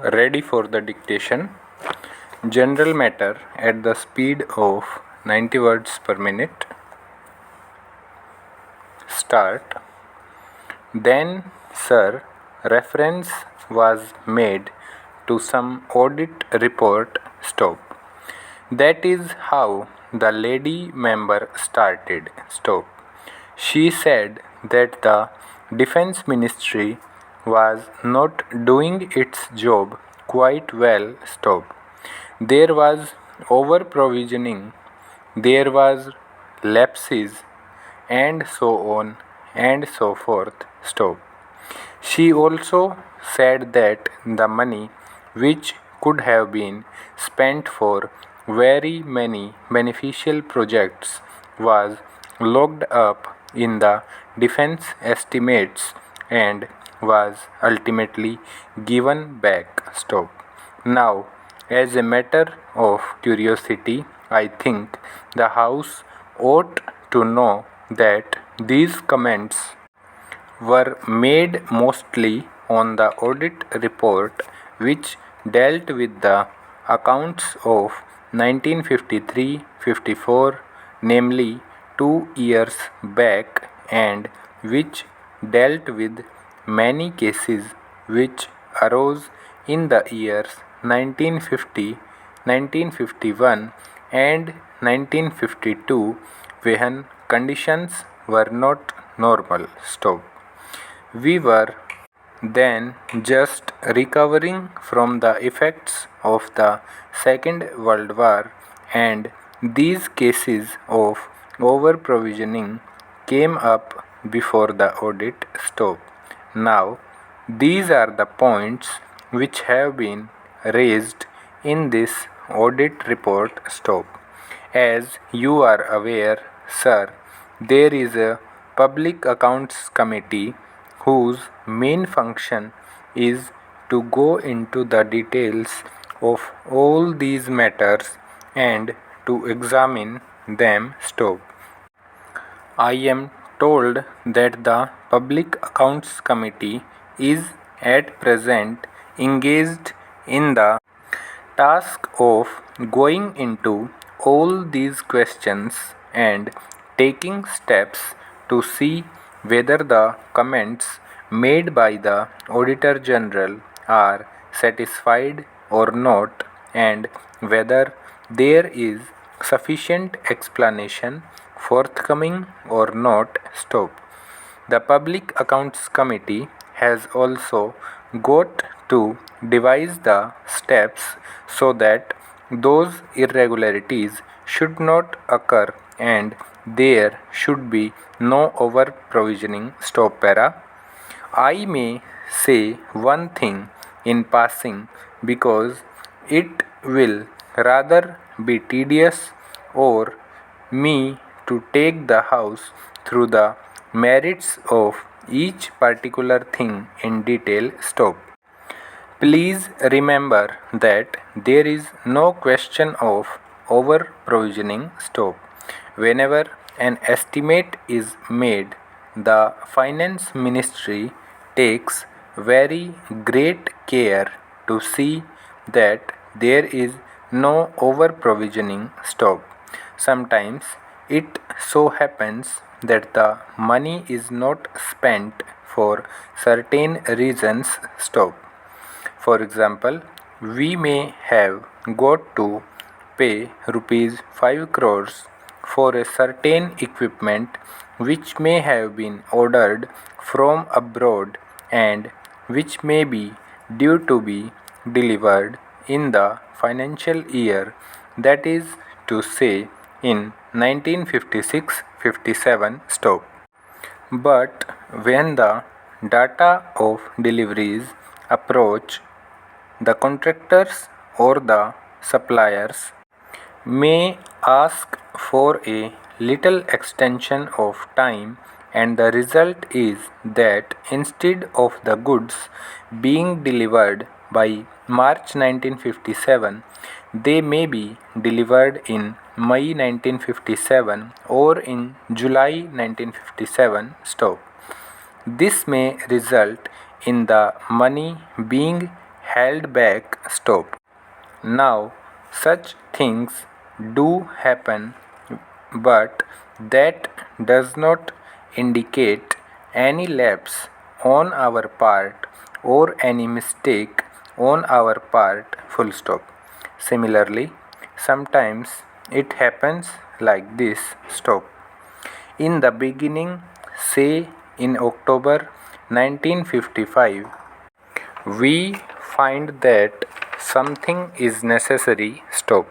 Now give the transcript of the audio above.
Ready for the dictation. General matter at the speed of 90 words per minute. Start. Then, sir, reference was made to some audit report. Stop. That is how the lady member started. Stop. She said that the Defense Ministry was not doing its job quite well. Stop. There was over provisioning, there was lapses, and so on and so forth. Stop. She also said that the money which could have been spent for very many beneficial projects was locked up in the defense estimates and was ultimately given back. Stop. Now, as a matter of curiosity, I think the House ought to know that these comments were made mostly on the audit report which dealt with the accounts of 1953-54, namely 2 years back, and which dealt with many cases which arose in the years 1950, 1951 and 1952 when conditions were not normal. Stop. We were then just recovering from the effects of the Second World War, and these cases of over provisioning came up before the audit. Stop. Now, these are the points which have been raised in this audit report. Stop. As you are aware, sir, there is a Public Accounts Committee whose main function is to go into the details of all these matters and to examine them. Stop. I am told that the Public Accounts Committee is at present engaged in the task of going into all these questions and taking steps to see whether the comments made by the Auditor General are satisfied or not, and whether there is sufficient explanation forthcoming or not. Stop. The Public Accounts Committee has also got to devise the steps so that those irregularities should not occur and there should be no over provisioning. Stop para. I may say one thing in passing because it will rather be tedious or me to take the House through the merits of each particular thing in detail. Stop. Please remember that there is no question of over provisioning. Stop. Whenever an estimate is made, the Finance Ministry takes very great care to see that there is no over provisioning. Stop. Sometimes it so happens that the money is not spent for certain reasons. Stop. For example, we may have got to pay rupees 5 crores for a certain equipment which may have been ordered from abroad and which may be due to be delivered in the financial year, that is to say in 1956-57. Stop. But when the data of deliveries approach, the contractors or the suppliers may ask for a little extension of time, and the result is that instead of the goods being delivered by March 1957, they may be delivered in May 1957 or in July 1957. Stop. This may result in the money being held back, stop. Now, such things do happen, but that does not indicate any lapse on our part or any mistake on our part, full stop. Similarly, sometimes it happens like this, stop. In the beginning, say in October 1955, we find that something is necessary, stop.